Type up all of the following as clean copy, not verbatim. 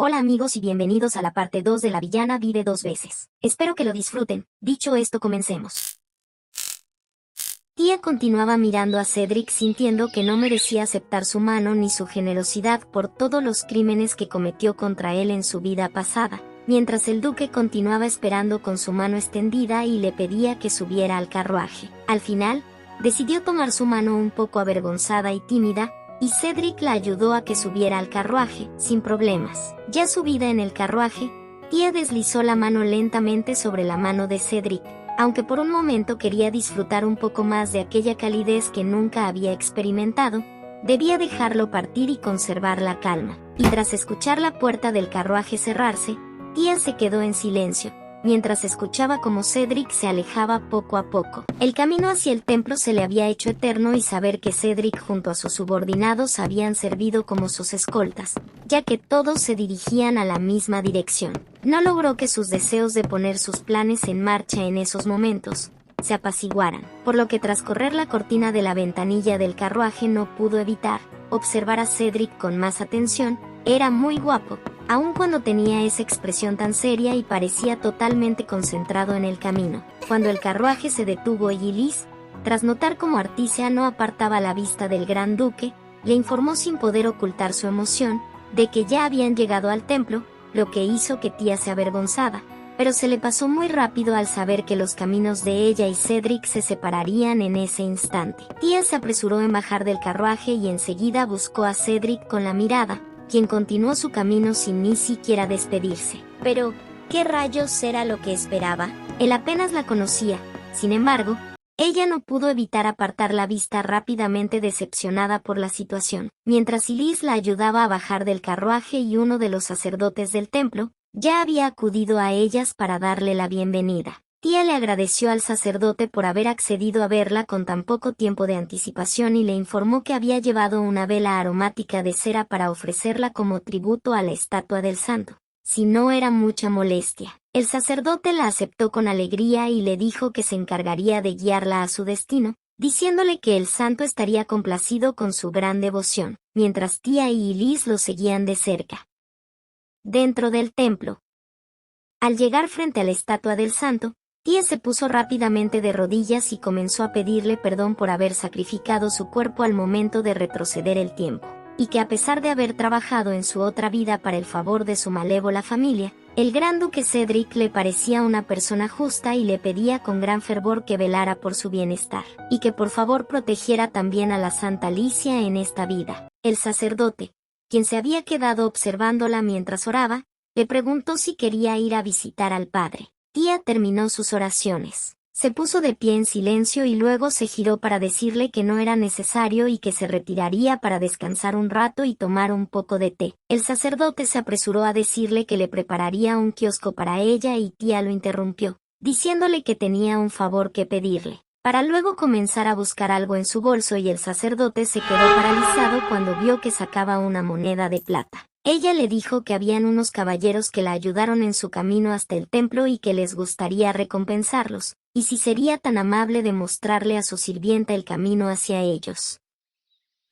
Hola amigos y bienvenidos a la parte 2 de La villana vive dos veces. Espero que lo disfruten. Dicho esto, comencemos. Tia continuaba mirando a Cedric sintiendo que no merecía aceptar su mano ni su generosidad por todos los crímenes que cometió contra él en su vida pasada, mientras el duque continuaba esperando con su mano extendida y le pedía que subiera al carruaje. Al final, decidió tomar su mano un poco avergonzada y tímida, y Cedric la ayudó a que subiera al carruaje, sin problemas. Ya subida en el carruaje, Tia deslizó la mano lentamente sobre la mano de Cedric, aunque por un momento quería disfrutar un poco más de aquella calidez que nunca había experimentado, debía dejarlo partir y conservar la calma. Y tras escuchar la puerta del carruaje cerrarse, Tia se quedó en silencio, mientras escuchaba cómo Cedric se alejaba poco a poco. El camino hacia el templo se le había hecho eterno y saber que Cedric junto a sus subordinados habían servido como sus escoltas, ya que todos se dirigían a la misma dirección. No logró que sus deseos de poner sus planes en marcha en esos momentos se apaciguaran, por lo que tras correr la cortina de la ventanilla del carruaje no pudo evitar observar a Cedric con más atención. Era muy guapo, aun cuando tenía esa expresión tan seria y parecía totalmente concentrado en el camino. Cuando el carruaje se detuvo y Liz, tras notar cómo Articia no apartaba la vista del gran duque, le informó sin poder ocultar su emoción de que ya habían llegado al templo, lo que hizo que Tia se avergonzara, pero se le pasó muy rápido al saber que los caminos de ella y Cedric se separarían en ese instante. Tia se apresuró en bajar del carruaje y enseguida buscó a Cedric con la mirada, quien continuó su camino sin ni siquiera despedirse. Pero, ¿qué rayos era lo que esperaba? Él apenas la conocía. Sin embargo, ella no pudo evitar apartar la vista rápidamente, decepcionada por la situación. Mientras Liz la ayudaba a bajar del carruaje y uno de los sacerdotes del templo ya había acudido a ellas para darle la bienvenida. Tia le agradeció al sacerdote por haber accedido a verla con tan poco tiempo de anticipación y le informó que había llevado una vela aromática de cera para ofrecerla como tributo a la estatua del santo. Si no era mucha molestia. El sacerdote la aceptó con alegría y le dijo que se encargaría de guiarla a su destino, diciéndole que el santo estaría complacido con su gran devoción, mientras Tia y Liz lo seguían de cerca. Dentro del templo. Al llegar frente a la estatua del santo, Tia se puso rápidamente de rodillas y comenzó a pedirle perdón por haber sacrificado su cuerpo al momento de retroceder el tiempo, y que a pesar de haber trabajado en su otra vida para el favor de su malévola familia, el gran duque Cedric le parecía una persona justa y le pedía con gran fervor que velara por su bienestar, y que por favor protegiera también a la Santa Alicia en esta vida. El sacerdote, quien se había quedado observándola mientras oraba, le preguntó si quería ir a visitar al padre. Tia terminó sus oraciones. Se puso de pie en silencio y luego se giró para decirle que no era necesario y que se retiraría para descansar un rato y tomar un poco de té. El sacerdote se apresuró a decirle que le prepararía un kiosco para ella y Tia lo interrumpió, diciéndole que tenía un favor que pedirle, para luego comenzar a buscar algo en su bolso, y el sacerdote se quedó paralizado cuando vio que sacaba una moneda de plata. Ella le dijo que habían unos caballeros que la ayudaron en su camino hasta el templo y que les gustaría recompensarlos, y si sería tan amable de mostrarle a su sirvienta el camino hacia ellos.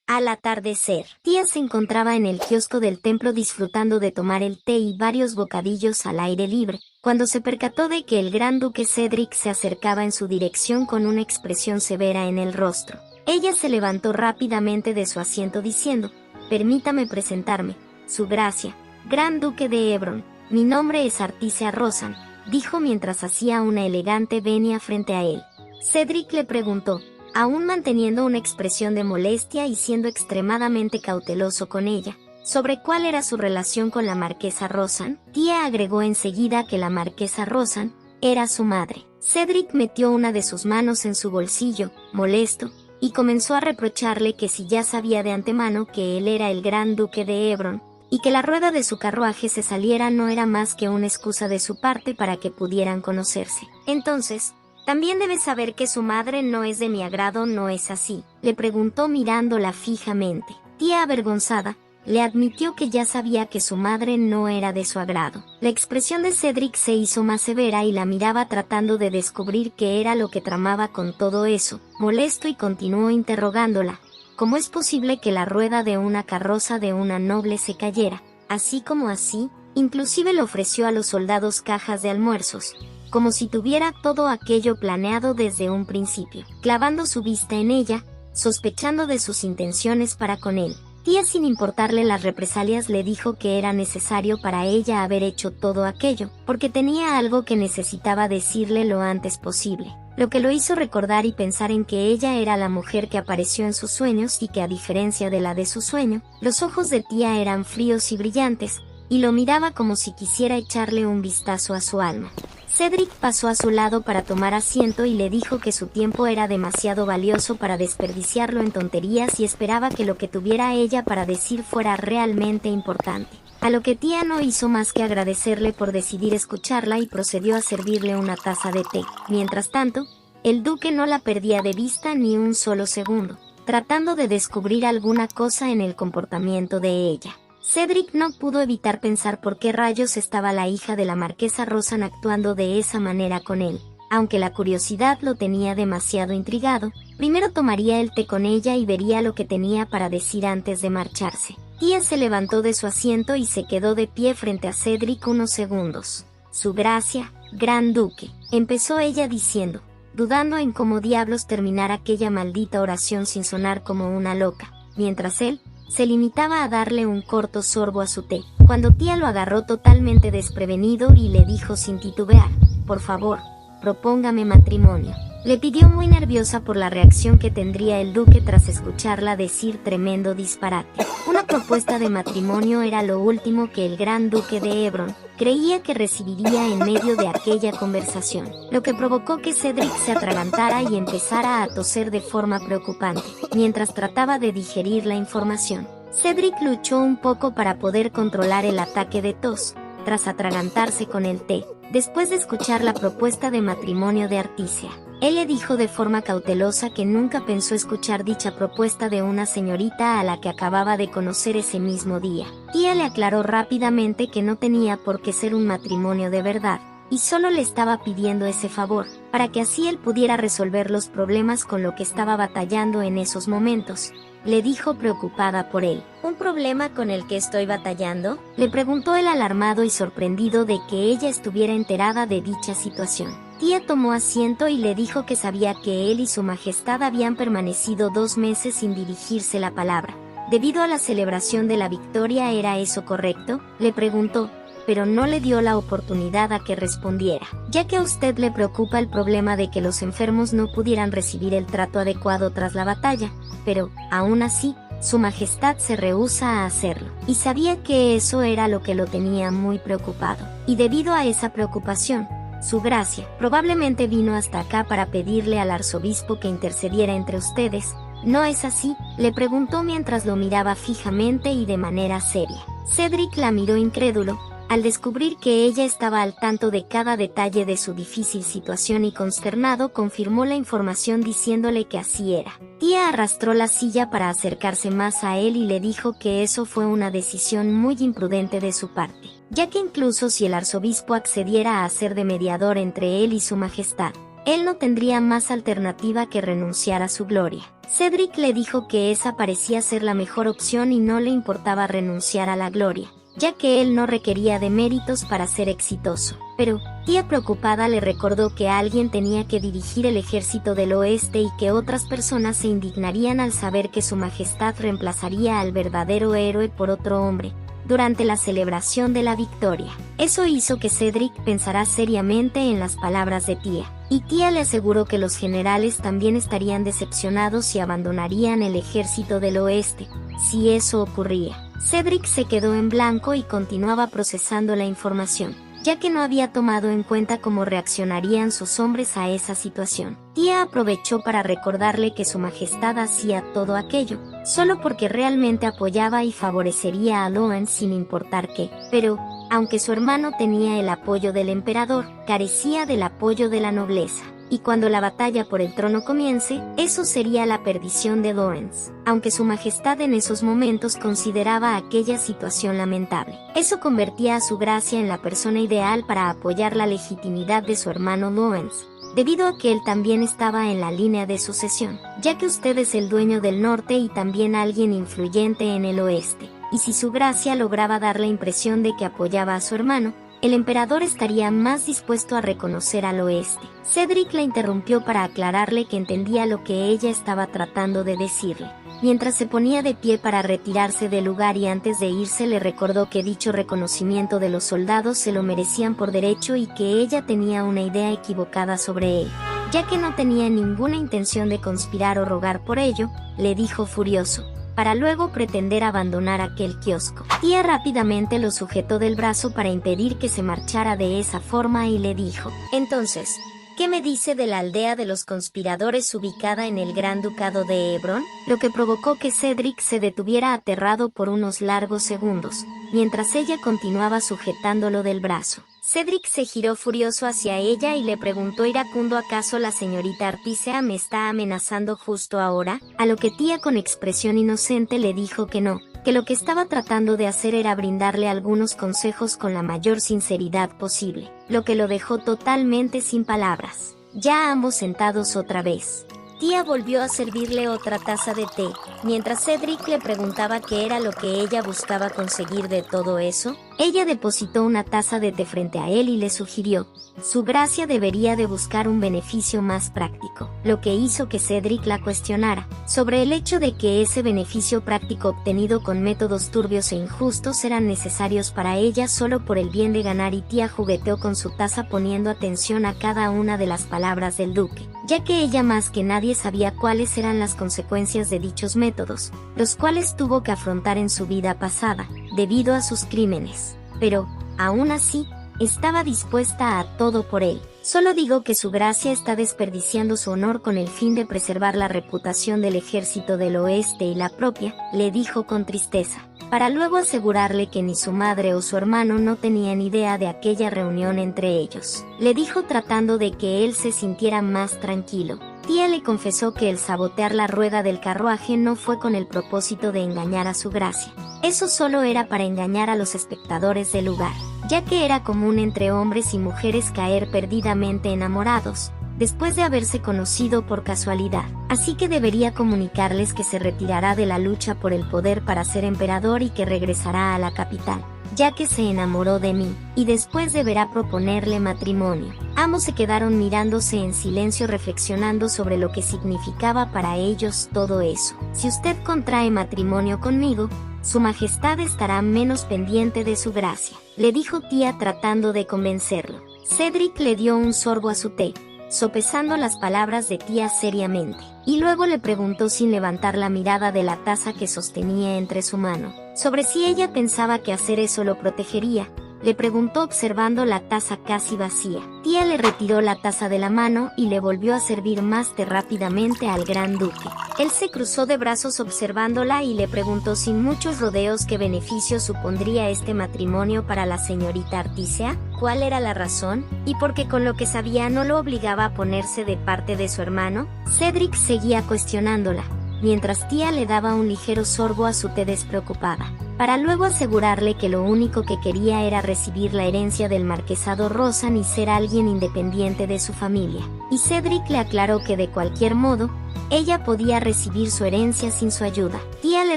Al atardecer, Tia se encontraba en el kiosco del templo disfrutando de tomar el té y varios bocadillos al aire libre, cuando se percató de que el gran duque Cedric se acercaba en su dirección con una expresión severa en el rostro. Ella se levantó rápidamente de su asiento diciendo: «Permítame presentarme, su gracia, gran duque de Hebron, mi nombre es Articia Rosan», dijo mientras hacía una elegante venia frente a él. Cedric le preguntó, aún manteniendo una expresión de molestia y siendo extremadamente cauteloso con ella, sobre cuál era su relación con la marquesa Rosan. Tia agregó enseguida que la marquesa Rosan era su madre. Cedric metió una de sus manos en su bolsillo, molesto, y comenzó a reprocharle que si ya sabía de antemano que él era el gran duque de Hebron, y que la rueda de su carruaje se saliera no era más que una excusa de su parte para que pudieran conocerse. «Entonces, también debes saber que su madre no es de mi agrado, ¿no es así?», le preguntó mirándola fijamente. Tia, avergonzada, le admitió que ya sabía que su madre no era de su agrado. La expresión de Cedric se hizo más severa y la miraba tratando de descubrir qué era lo que tramaba con todo eso, molesto, y continuó interrogándola. ¿Cómo es posible que la rueda de una carroza de una noble se cayera, así como así, Inclusive le ofreció a los soldados cajas de almuerzos, como si tuviera todo aquello planeado desde un principio, clavando su vista en ella, sospechando de sus intenciones para con él. Tia, sin importarle las represalias, le dijo que era necesario para ella haber hecho todo aquello, porque tenía algo que necesitaba decirle lo antes posible, lo que lo hizo recordar y pensar en que ella era la mujer que apareció en sus sueños y que, a diferencia de la de su sueño, los ojos de Tia eran fríos y brillantes, y lo miraba como si quisiera echarle un vistazo a su alma. Cedric pasó a su lado para tomar asiento y le dijo que su tiempo era demasiado valioso para desperdiciarlo en tonterías y esperaba que lo que tuviera ella para decir fuera realmente importante. A lo que Tia no hizo más que agradecerle por decidir escucharla y procedió a servirle una taza de té. Mientras tanto, el duque no la perdía de vista ni un solo segundo, tratando de descubrir alguna cosa en el comportamiento de ella. Cedric no pudo evitar pensar por qué rayos estaba la hija de la marquesa Rosan actuando de esa manera con él. Aunque la curiosidad lo tenía demasiado intrigado, primero tomaría el té con ella y vería lo que tenía para decir antes de marcharse. Tia se levantó de su asiento y se quedó de pie frente a Cedric unos segundos. Su gracia, gran duque, empezó ella diciendo, dudando en cómo diablos terminar aquella maldita oración sin sonar como una loca, mientras él se limitaba a darle un corto sorbo a su té, cuando Tia lo agarró totalmente desprevenido y le dijo sin titubear, por favor, propóngame matrimonio. Le pidió muy nerviosa por la reacción que tendría el duque tras escucharla decir tremendo disparate. Una propuesta de matrimonio era lo último que el gran duque de Hebron creía que recibiría en medio de aquella conversación, lo que provocó que Cedric se atragantara y empezara a toser de forma preocupante, mientras trataba de digerir la información. Cedric luchó un poco para poder controlar el ataque de tos, tras atragantarse con el té, después de escuchar la propuesta de matrimonio de Articia. Él le dijo de forma cautelosa que nunca pensó escuchar dicha propuesta de una señorita a la que acababa de conocer ese mismo día. Tia le aclaró rápidamente que no tenía por qué ser un matrimonio de verdad, y solo le estaba pidiendo ese favor, para que así él pudiera resolver los problemas con lo que estaba batallando en esos momentos. Le dijo preocupada por él. ¿Un problema con el que estoy batallando?, le preguntó él alarmado y sorprendido de que ella estuviera enterada de dicha situación. Tia tomó asiento y le dijo que sabía que él y su majestad habían permanecido 2 meses sin dirigirse la palabra. Debido a la celebración de la victoria, ¿era eso correcto?, le preguntó, pero no le dio la oportunidad a que respondiera. Ya que a usted le preocupa el problema de que los enfermos no pudieran recibir el trato adecuado tras la batalla, pero, aún así, su majestad se rehúsa a hacerlo, y sabía que eso era lo que lo tenía muy preocupado. Y debido a esa preocupación, su gracia probablemente vino hasta acá para pedirle al arzobispo que intercediera entre ustedes. ¿No es así?, le preguntó mientras lo miraba fijamente y de manera seria. Cedric la miró incrédulo, al descubrir que ella estaba al tanto de cada detalle de su difícil situación, y consternado confirmó la información diciéndole que así era. Tia arrastró la silla para acercarse más a él y le dijo que eso fue una decisión muy imprudente de su parte, ya que incluso si el arzobispo accediera a ser de mediador entre él y su majestad, él no tendría más alternativa que renunciar a su gloria. Cedric le dijo que esa parecía ser la mejor opción y no le importaba renunciar a la gloria, ya que él no requería de méritos para ser exitoso. Pero, Tia preocupada le recordó que alguien tenía que dirigir el ejército del oeste y que otras personas se indignarían al saber que su majestad reemplazaría al verdadero héroe por otro hombre durante la celebración de la victoria. Eso hizo que Cedric pensara seriamente en las palabras de Tia, y Tia le aseguró que los generales también estarían decepcionados y abandonarían el ejército del oeste, si eso ocurría. Cedric se quedó en blanco y continuaba procesando la información, ya que no había tomado en cuenta cómo reaccionarían sus hombres a esa situación. Tia aprovechó para recordarle que su majestad hacía todo aquello solo porque realmente apoyaba y favorecería a Loen sin importar qué, pero, aunque su hermano tenía el apoyo del emperador, carecía del apoyo de la nobleza. Y cuando la batalla por el trono comience, eso sería la perdición de Lawrence, aunque su majestad en esos momentos consideraba aquella situación lamentable. Eso convertía a su gracia en la persona ideal para apoyar la legitimidad de su hermano Lawrence, debido a que él también estaba en la línea de sucesión, ya que usted es el dueño del norte y también alguien influyente en el oeste. y si su gracia lograba dar la impresión de que apoyaba a su hermano, el emperador estaría más dispuesto a reconocer al oeste. Cedric la interrumpió para aclararle que entendía lo que ella estaba tratando de decirle. Mientras se ponía de pie para retirarse del lugar y antes de irse le recordó que dicho reconocimiento de los soldados se lo merecían por derecho y que ella tenía una idea equivocada sobre él. Ya que no tenía ninguna intención de conspirar o rogar por ello, le dijo furioso, para luego pretender abandonar aquel kiosco. Tia rápidamente lo sujetó del brazo para impedir que se marchara de esa forma y le dijo, entonces, ¿qué me dice de la aldea de los conspiradores ubicada en el Gran Ducado de Hebron? Lo que provocó que Cedric se detuviera aterrado por unos largos segundos, mientras ella continuaba sujetándolo del brazo. Cedric se giró furioso hacia ella y le preguntó iracundo ¿acaso la señorita Artisea me está amenazando justo ahora? A lo que Tia con expresión inocente le dijo que no, que lo que estaba tratando de hacer era brindarle algunos consejos con la mayor sinceridad posible, lo que lo dejó totalmente sin palabras. Ya ambos sentados otra vez. Tia volvió a servirle otra taza de té, mientras Cedric le preguntaba qué era lo que ella buscaba conseguir de todo eso. Ella depositó una taza de té frente a él y le sugirió, su gracia debería de buscar un beneficio más práctico, lo que hizo que Cedric la cuestionara, sobre el hecho de que ese beneficio práctico obtenido con métodos turbios e injustos eran necesarios para ella solo por el bien de ganar y Tia jugueteó con su taza poniendo atención a cada una de las palabras del duque, ya que ella más que nadie sabía cuáles eran las consecuencias de dichos métodos, los cuales tuvo que afrontar en su vida pasada, debido a sus crímenes. Pero, aún así, estaba dispuesta a todo por él. Solo digo que su gracia está desperdiciando su honor con el fin de preservar la reputación del ejército del oeste y la propia, le dijo con tristeza, para luego asegurarle que ni su madre o su hermano no tenían idea de aquella reunión entre ellos. Le dijo tratando de que él se sintiera más tranquilo. Tia le confesó que el sabotear la rueda del carruaje no fue con el propósito de engañar a su gracia. Eso solo era para engañar a los espectadores del lugar, ya que era común entre hombres y mujeres caer perdidamente enamorados, después de haberse conocido por casualidad. Así que debería comunicarles que se retirará de la lucha por el poder para ser emperador y que regresará a la capital, ya que se enamoró de mí, y después deberá proponerle matrimonio. Ambos se quedaron mirándose en silencio reflexionando sobre lo que significaba para ellos todo eso. Si usted contrae matrimonio conmigo, su majestad estará menos pendiente de su gracia, le dijo Tia tratando de convencerlo. Cedric le dio un sorbo a su té, sopesando las palabras de Tia seriamente, y luego le preguntó sin levantar la mirada de la taza que sostenía entre su mano, sobre si ella pensaba que hacer eso lo protegería. Le preguntó observando la taza casi vacía. Tia le retiró la taza de la mano y le volvió a servir más té rápidamente al gran duque. Él se cruzó de brazos observándola y le preguntó sin muchos rodeos qué beneficio supondría este matrimonio para la señorita Artisea, cuál era la razón, y porque con lo que sabía no lo obligaba a ponerse de parte de su hermano. Cedric seguía cuestionándola, mientras Tia le daba un ligero sorbo a su té despreocupada, para luego asegurarle que lo único que quería era recibir la herencia del marquesado Rosan y ser alguien independiente de su familia. Y Cedric le aclaró que de cualquier modo, ella podía recibir su herencia sin su ayuda. Tia le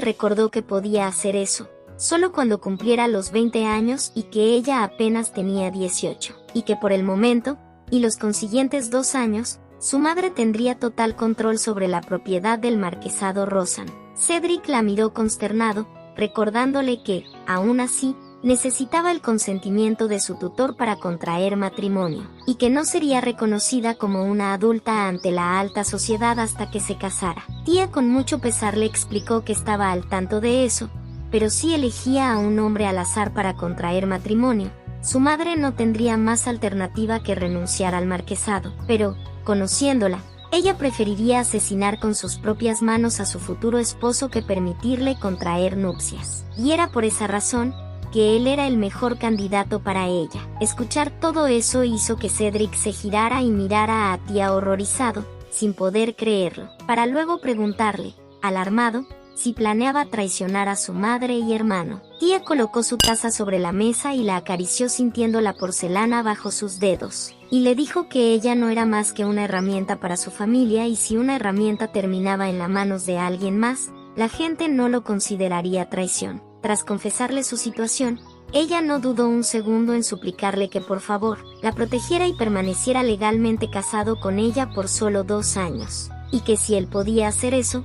recordó que podía hacer eso, solo cuando cumpliera los 20 años y que ella apenas tenía 18, y que por el momento, y los consiguientes 2 años, su madre tendría total control sobre la propiedad del marquesado Rosan. Cedric la miró consternado, recordándole que, aún así, necesitaba el consentimiento de su tutor para contraer matrimonio, y que no sería reconocida como una adulta ante la alta sociedad hasta que se casara. Tia con mucho pesar le explicó que estaba al tanto de eso, pero si elegía a un hombre al azar para contraer matrimonio, su madre no tendría más alternativa que renunciar al marquesado, pero, conociéndola, ella preferiría asesinar con sus propias manos a su futuro esposo que permitirle contraer nupcias. Y era por esa razón que él era el mejor candidato para ella. Escuchar todo eso hizo que Cedric se girara y mirara a Tia horrorizado, sin poder creerlo, para luego preguntarle, alarmado, si planeaba traicionar a su madre y hermano. Tia colocó su taza sobre la mesa y la acarició sintiendo la porcelana bajo sus dedos, y le dijo que ella no era más que una herramienta para su familia y si una herramienta terminaba en las manos de alguien más, la gente no lo consideraría traición. Tras confesarle su situación, ella no dudó un segundo en suplicarle que por favor, la protegiera y permaneciera legalmente casado con ella por solo 2 años, y que si él podía hacer eso,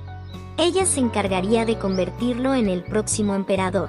ella se encargaría de convertirlo en el próximo emperador.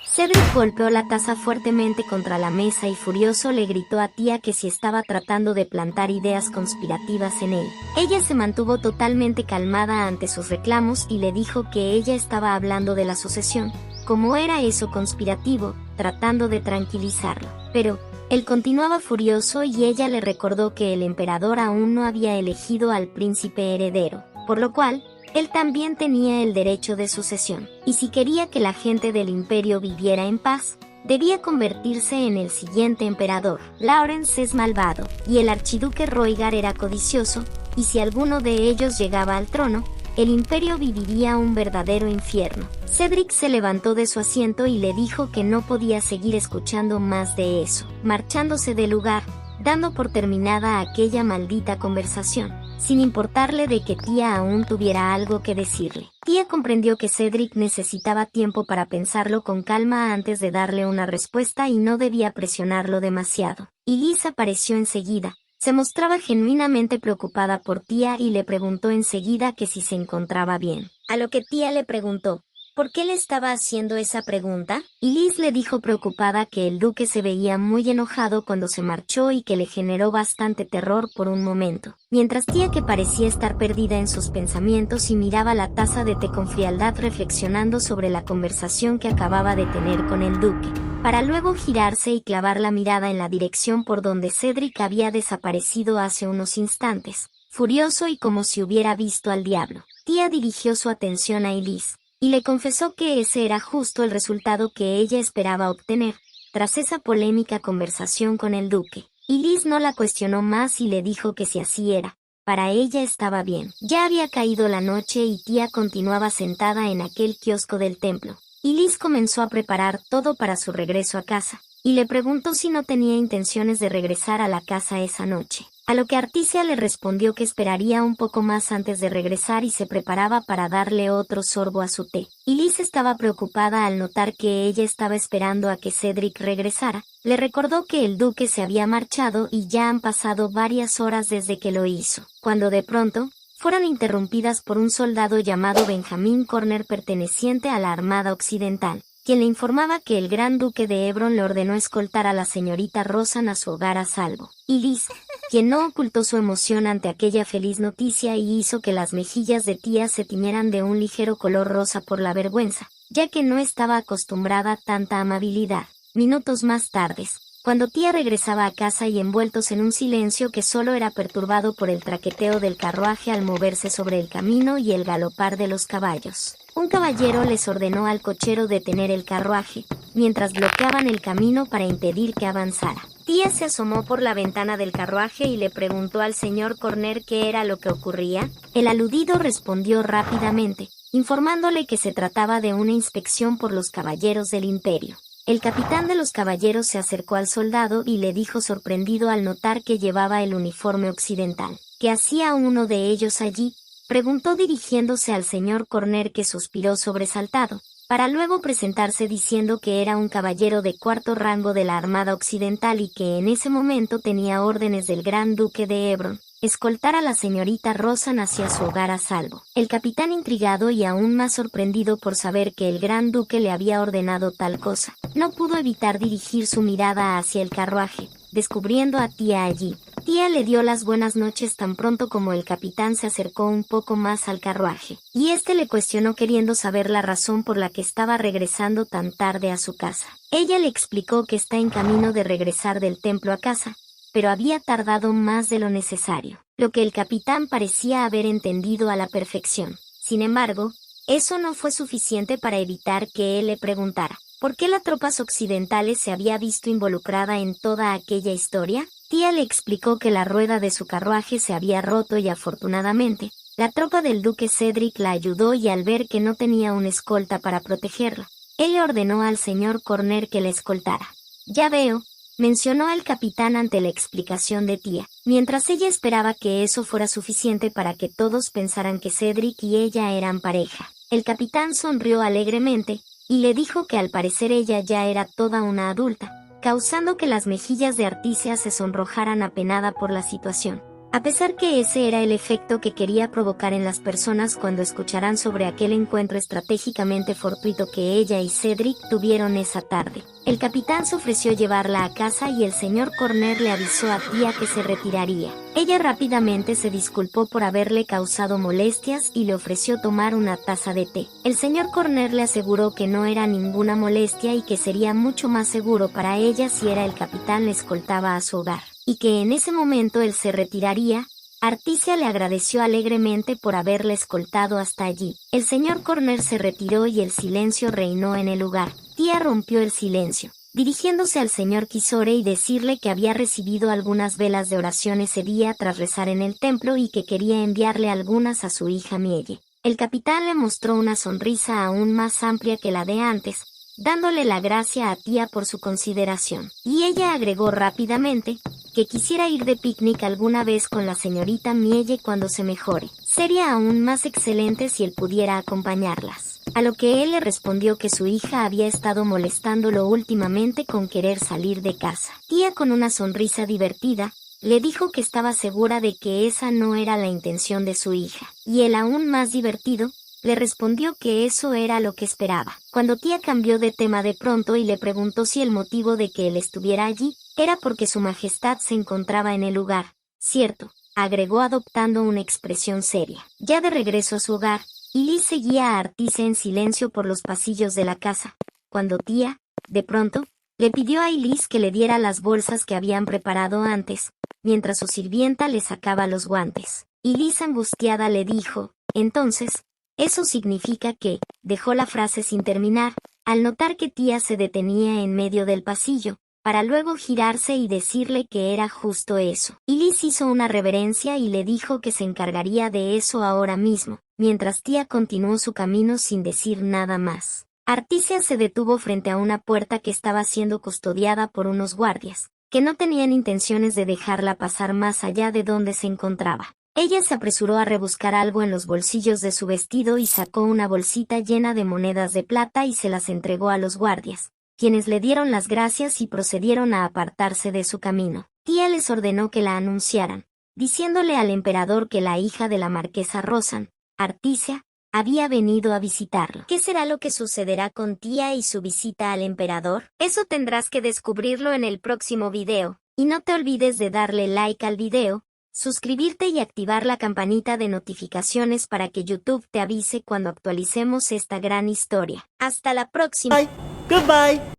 Cedric golpeó la taza fuertemente contra la mesa y furioso le gritó a Tia que si estaba tratando de plantar ideas conspirativas en él. Ella se mantuvo totalmente calmada ante sus reclamos y le dijo que ella estaba hablando de la sucesión, como era eso conspirativo, tratando de tranquilizarlo. Pero él continuaba furioso y ella le recordó que el emperador aún no había elegido al príncipe heredero, por lo cual él también tenía el derecho de sucesión, y si quería que la gente del imperio viviera en paz, debía convertirse en el siguiente emperador. Lawrence es malvado, y el archiduque Rhaegar era codicioso, y si alguno de ellos llegaba al trono, el imperio viviría un verdadero infierno. Cedric se levantó de su asiento y le dijo que no podía seguir escuchando más de eso, marchándose del lugar, dando por terminada aquella maldita conversación, sin importarle de que Tia aún tuviera algo que decirle. Tia comprendió que Cedric necesitaba tiempo para pensarlo con calma antes de darle una respuesta y no debía presionarlo demasiado. Liz apareció enseguida. Se mostraba genuinamente preocupada por Tia y le preguntó enseguida que si se encontraba bien. A lo que Tia le preguntó ¿por qué le estaba haciendo esa pregunta? Y Liz le dijo preocupada que el duque se veía muy enojado cuando se marchó y que le generó bastante terror por un momento. Mientras Tia, que parecía estar perdida en sus pensamientos y miraba la taza de té con frialdad reflexionando sobre la conversación que acababa de tener con el duque, para luego girarse y clavar la mirada en la dirección por donde Cedric había desaparecido hace unos instantes, furioso y como si hubiera visto al diablo. Tia dirigió su atención a Liz y le confesó que ese era justo el resultado que ella esperaba obtener, tras esa polémica conversación con el duque. Y Liz no la cuestionó más y le dijo que si así era, para ella estaba bien. Ya había caído la noche y Tia continuaba sentada en aquel kiosco del templo. Y Liz comenzó a preparar todo para su regreso a casa, y le preguntó si no tenía intenciones de regresar a la casa esa noche. A lo que Articia le respondió que esperaría un poco más antes de regresar y se preparaba para darle otro sorbo a su té. Y Liz estaba preocupada al notar que ella estaba esperando a que Cedric regresara. Le recordó que el duque se había marchado y ya han pasado varias horas desde que lo hizo, cuando de pronto fueron interrumpidas por un soldado llamado Benjamin Corner perteneciente a la Armada Occidental, quien le informaba que el gran duque de Hebron le ordenó escoltar a la señorita Rosan a su hogar a salvo. Y Liz, quien no ocultó su emoción ante aquella feliz noticia y hizo que las mejillas de Tia se tiñeran de un ligero color rosa por la vergüenza, ya que no estaba acostumbrada a tanta amabilidad. Minutos más tarde, cuando Tia regresaba a casa y envueltos en un silencio que solo era perturbado por el traqueteo del carruaje al moverse sobre el camino y el galopar de los caballos, un caballero les ordenó al cochero detener el carruaje, mientras bloqueaban el camino para impedir que avanzara. Tia se asomó por la ventana del carruaje y le preguntó al señor Corner qué era lo que ocurría. El aludido respondió rápidamente, informándole que se trataba de una inspección por los caballeros del imperio. El capitán de los caballeros se acercó al soldado y le dijo sorprendido al notar que llevaba el uniforme occidental. ¿Qué hacía uno de ellos allí?, preguntó dirigiéndose al señor Corner, que suspiró sobresaltado, para luego presentarse diciendo que era un caballero de 4º rango de la Armada Occidental y que en ese momento tenía órdenes del gran duque de Hebron, escoltar a la señorita Rosan hacia su hogar a salvo. El capitán, intrigado y aún más sorprendido por saber que el gran duque le había ordenado tal cosa, no pudo evitar dirigir su mirada hacia el carruaje, descubriendo a Tia allí. Tia le dio las buenas noches tan pronto como el capitán se acercó un poco más al carruaje, y este le cuestionó queriendo saber la razón por la que estaba regresando tan tarde a su casa. Ella le explicó que está en camino de regresar del templo a casa, pero había tardado más de lo necesario, lo que el capitán parecía haber entendido a la perfección. Sin embargo, eso no fue suficiente para evitar que él le preguntara ¿por qué las tropas occidentales se había visto involucrada en toda aquella historia? Tia le explicó que la rueda de su carruaje se había roto y afortunadamente, la tropa del duque Cedric la ayudó y al ver que no tenía una escolta para protegerla, él le ordenó al señor Corner que la escoltara. Ya veo, mencionó el capitán ante la explicación de Tia, mientras ella esperaba que eso fuera suficiente para que todos pensaran que Cedric y ella eran pareja. El capitán sonrió alegremente, y le dijo que al parecer ella ya era toda una adulta, causando que las mejillas de Articia se sonrojaran apenada por la situación. A pesar que ese era el efecto que quería provocar en las personas cuando escucharan sobre aquel encuentro estratégicamente fortuito que ella y Cedric tuvieron esa tarde. El capitán se ofreció llevarla a casa y el señor Corner le avisó a Tia que se retiraría. Ella rápidamente se disculpó por haberle causado molestias y le ofreció tomar una taza de té. El señor Corner le aseguró que no era ninguna molestia y que sería mucho más seguro para ella si el capitán le escoltaba a su hogar, y que en ese momento él se retiraría. Articia le agradeció alegremente por haberle escoltado hasta allí. El señor Corner se retiró y el silencio reinó en el lugar. Tia rompió el silencio, dirigiéndose al señor Kisore y decirle que había recibido algunas velas de oración ese día tras rezar en el templo y que quería enviarle algunas a su hija Mielle. El capitán le mostró una sonrisa aún más amplia que la de antes, dándole la gracia a Tia por su consideración. Y ella agregó rápidamente que quisiera ir de picnic alguna vez con la señorita Mielle cuando se mejore. Sería aún más excelente si él pudiera acompañarlas. A lo que él le respondió que su hija había estado molestándolo últimamente con querer salir de casa. Tia, con una sonrisa divertida, le dijo que estaba segura de que esa no era la intención de su hija. Y él, aún más divertido, le respondió que eso era lo que esperaba. Cuando Tia cambió de tema de pronto y le preguntó si el motivo de que él estuviera allí era porque su majestad se encontraba en el lugar. Cierto, agregó adoptando una expresión seria. Ya de regreso a su hogar, Liz seguía a Articia en silencio por los pasillos de la casa, cuando Tia, de pronto, le pidió a Liz que le diera las bolsas que habían preparado antes, mientras su sirvienta le sacaba los guantes. Liz, angustiada, le dijo, entonces, eso significa que, dejó la frase sin terminar, al notar que Tia se detenía en medio del pasillo, para luego girarse y decirle que era justo eso. Liz hizo una reverencia y le dijo que se encargaría de eso ahora mismo, mientras Tia continuó su camino sin decir nada más. Articia se detuvo frente a una puerta que estaba siendo custodiada por unos guardias, que no tenían intenciones de dejarla pasar más allá de donde se encontraba. Ella se apresuró a rebuscar algo en los bolsillos de su vestido y sacó una bolsita llena de monedas de plata y se las entregó a los guardias, quienes le dieron las gracias y procedieron a apartarse de su camino. Tia les ordenó que la anunciaran, diciéndole al emperador que la hija de la marquesa Rosan, Articia, había venido a visitarlo. ¿Qué será lo que sucederá con Tia y su visita al emperador? Eso tendrás que descubrirlo en el próximo video. Y no te olvides de darle like al video, suscribirte y activar la campanita de notificaciones para que YouTube te avise cuando actualicemos esta gran historia. Hasta la próxima. Bye. Goodbye.